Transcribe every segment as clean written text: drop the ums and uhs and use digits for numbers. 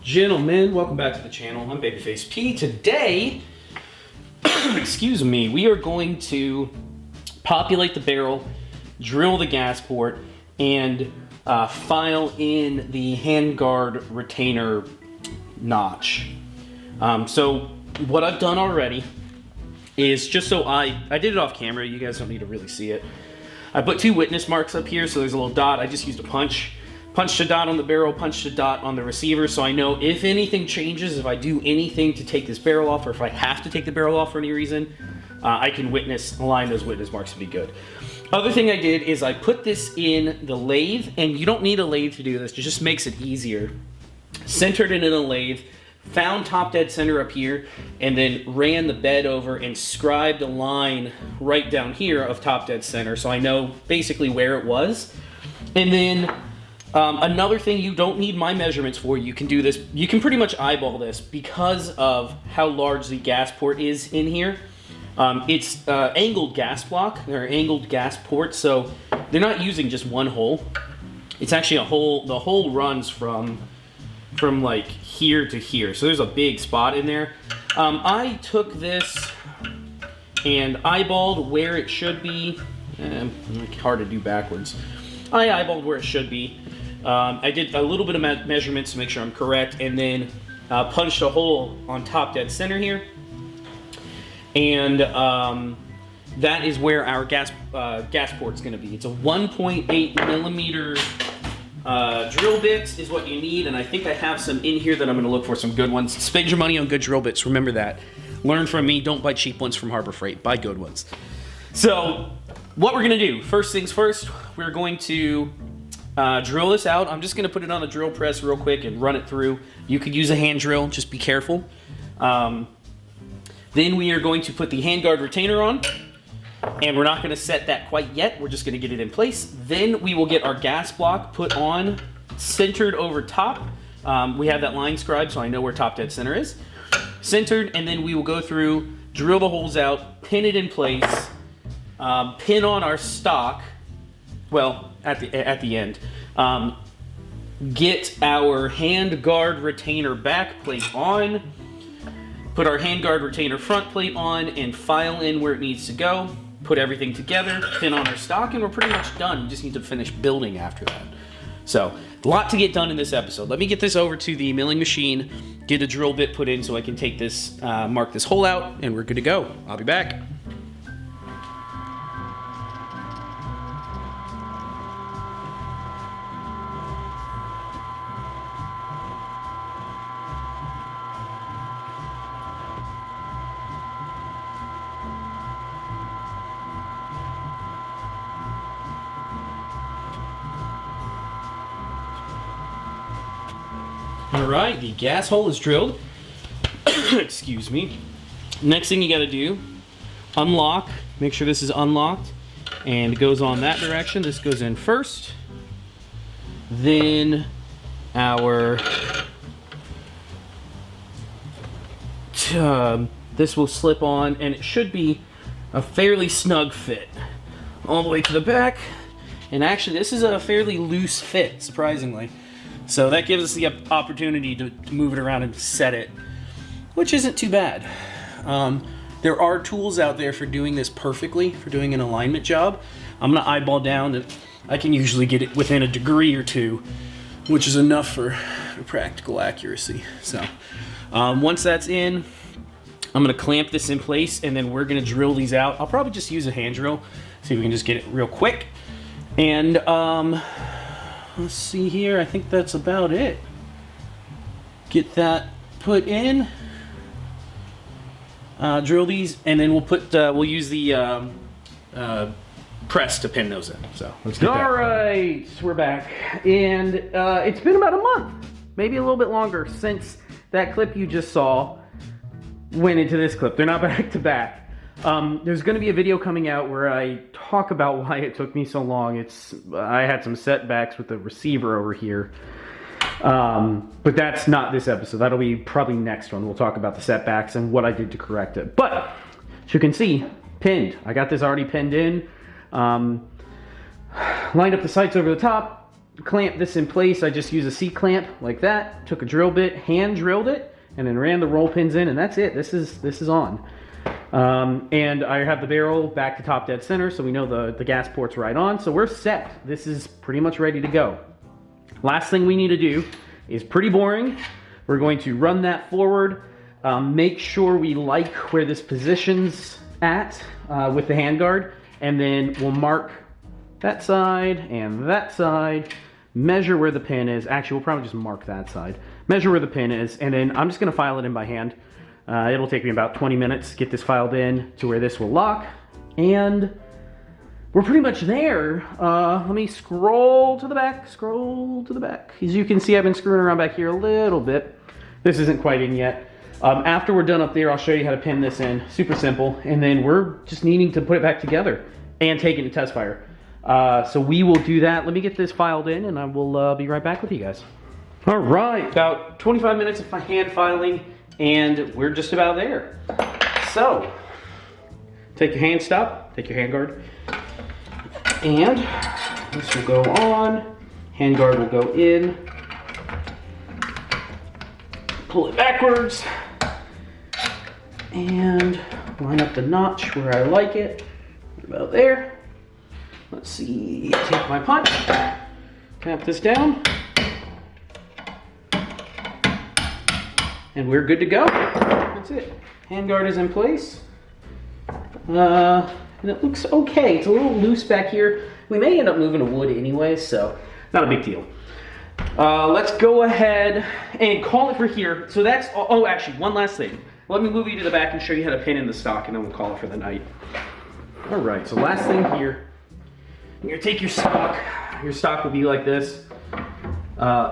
Gentlemen, welcome back to the channel. I'm Babyface P. Today, excuse me, we are going to populate the barrel, drill the gas port, and file in the handguard retainer notch. So what I've done already is just so I did it off camera, you guys don't need to really see it. I put 2 witness marks up here, so there's a little dot. I just used a punched a dot on the barrel, punched a dot on the receiver, so I know if anything changes, if I do anything to take this barrel off, or if I have to take the barrel off for any reason, I can align those witness marks to be good. Other thing I did is I put this in the lathe, and you don't need a lathe to do this, it just makes it easier. Centered it in a lathe, found top dead center up here, and then ran the bed over and scribed a line right down here of top dead center, so I know basically where it was. And then another thing you don't need my measurements for, you can do this, you can pretty much eyeball this because of how large the gas port is in here. It's angled gas block, they're angled gas ports, so they're not using just one hole. It's actually a hole, the hole runs from like here to here, so there's a big spot in there. I took this and eyeballed where it should be. Hard to do backwards. I eyeballed where it should be. I did a little bit of measurements to make sure I'm correct, and then punched a hole on top dead center here. And that is where our gas port's going to be. It's a 1.8 millimeter drill bit is what you need, and I think I have some in here that I'm going to look for, some good ones. Spend your money on good drill bits, remember that. Learn from me, don't buy cheap ones from Harbor Freight, buy good ones. So, what we're going to do, first things first, we're going to drill this out. I'm just going to put it on a drill press real quick and run it through. You could use a hand drill, just be careful. Then we are going to put the handguard retainer on, and we're not going to set that quite yet. We're just going to get it in place. Then we will get our gas block put on, centered over top. We have that line scribed, so I know where top dead center is. Centered, and then we will go through, drill the holes out, pin it in place, pin on our stock, well, at the end. Get our handguard retainer back plate on, put our handguard retainer front plate on, and file in where it needs to go. Put everything together, pin on our stock, and we're pretty much done. We just need to finish building after that. So, a lot to get done in this episode. Let me get this over to the milling machine, get a drill bit put in so I can take this, mark this hole out, and we're good to go. I'll be back. Alright, the gas hole is drilled. Excuse me. Next thing you gotta do, unlock, make sure this is unlocked, and it goes on that direction. This goes in first. Then our, this will slip on, and it should be a fairly snug fit. All the way to the back. And actually, this is a fairly loose fit, surprisingly. So that gives us the opportunity to move it around and set it, which isn't too bad. There are tools out there for doing this perfectly, for doing an alignment job. I'm gonna eyeball down, and I can usually get it within a degree or two, which is enough for practical accuracy. So once that's in, I'm gonna clamp this in place, and then we're gonna drill these out. I'll probably just use a hand drill, see if we can just get it real quick. And let's see here, I think that's about it. Get that put in. Drill these, and then we'll use the press to pin those in. So let's get that. All right, we're back. And it's been about a month, maybe a little bit longer, since that clip you just saw went into this clip. They're not back to back. There's going to be a video coming out where I talk about why it took me so long. I had some setbacks with the receiver over here, but that's not this episode. That'll be probably next one. We'll talk about the setbacks and what I did to correct it. But as you can see, pinned. I got this already pinned in. Lined up the sights over the top, clamp this in place, I just use a C-clamp like that, took a drill bit, hand drilled it, and then ran the roll pins in, and that's it. This is on. And I have the barrel back to top dead center, so we know the gas port's right on, so we're set. This is pretty much ready to go. Last thing we need to do is pretty boring. We're going to run that forward, make sure we like where this position's at with the handguard, and then we'll mark that side and that side, measure where the pin is. Actually, we'll probably just mark that side, measure where the pin is, and then I'm just gonna file it in by hand. It'll take me about 20 minutes, get this filed in to where this will lock, and we're pretty much there. Let me scroll to the back, As you can see, I've been screwing around back here a little bit. This isn't quite in yet. After we're done up there, I'll show you how to pin this in. Super simple. And then we're just needing to put it back together and take it to test fire. So we will do that. Let me get this filed in and I will be right back with you guys. All right, about 25 minutes of hand filing and we're just about there. So, take your hand stop, take your hand guard, and this will go on, hand guard will go in, pull it backwards, and line up the notch where I like it, about there. Let's see, take my punch, tap this down, and we're good to go. That's it. Handguard is in place. And it looks okay. It's a little loose back here. We may end up moving to wood anyway, so not a big deal. Let's go ahead and call it for here. So that's, oh, actually, one last thing. Let me move you to the back and show you how to pin in the stock, and then we'll call it for the night. All right, so last thing here. You're gonna take your stock. Your stock will be like this.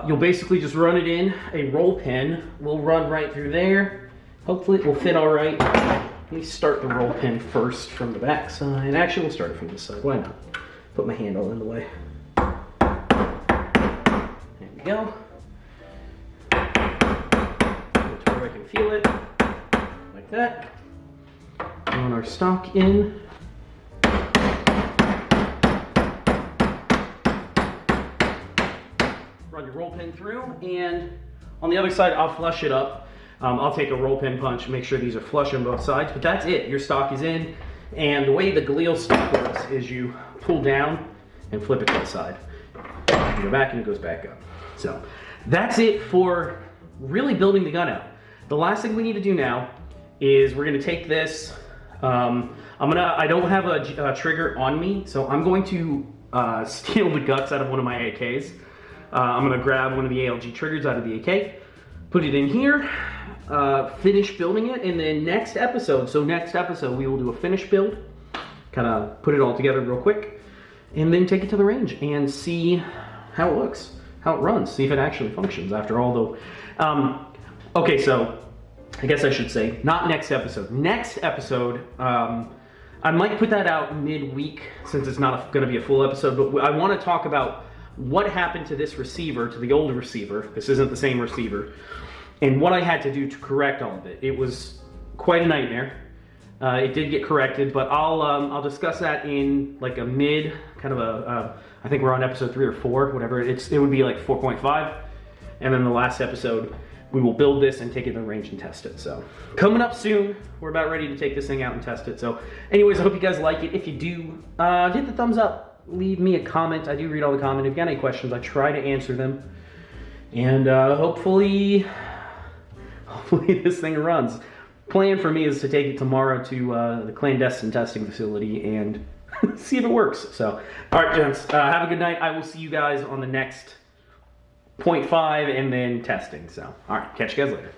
You'll basically just run it in. A roll pin will run right through there. Hopefully it will fit all right. Let me start the roll pin first from the back side. Actually, we'll start it from this side. Why not? Put my handle in the way. There we go. Get to where I can feel it. Like that. Run our stock in. Run your roll pin through, and on the other side, I'll flush it up. I'll take a roll pin punch, make sure these are flush on both sides, but that's it. Your stock is in, and the way the Galil stock works is you pull down and flip it to the side. You go back and it goes back up. So that's it for really building the gun out. The last thing we need to do now is we're gonna take this, I don't have a trigger on me, so I'm going to steal the guts out of one of my AKs. I'm gonna grab one of the ALG triggers out of the AK, put it in here, finish building it, and then next episode we will do a finish build, kind of put it all together real quick, and then take it to the range and see how it looks, how it runs, see if it actually functions after all the, okay, so I guess I should say, not next episode. Next episode, I might put that out midweek since it's not gonna be a full episode, but I wanna talk about what happened to this receiver, to the old receiver. This isn't the same receiver. And what I had to do to correct all of it. It was quite a nightmare. It did get corrected, but I'll discuss that in like a mid, kind of a, I think we're on episode 3 or 4, whatever. It would be like 4.5. And then the last episode, we will build this and take it to the range and test it. So coming up soon, we're about ready to take this thing out and test it. So anyways, I hope you guys like it. If you do, hit the thumbs up. Leave me a comment. I do read all the comments. If you got any questions, I try to answer them. And hopefully this thing runs. Plan for me is to take it tomorrow to the clandestine testing facility and see if it works. So, all right, gents, have a good night. I will see you guys on the next 0.5 and then testing. So, all right, catch you guys later.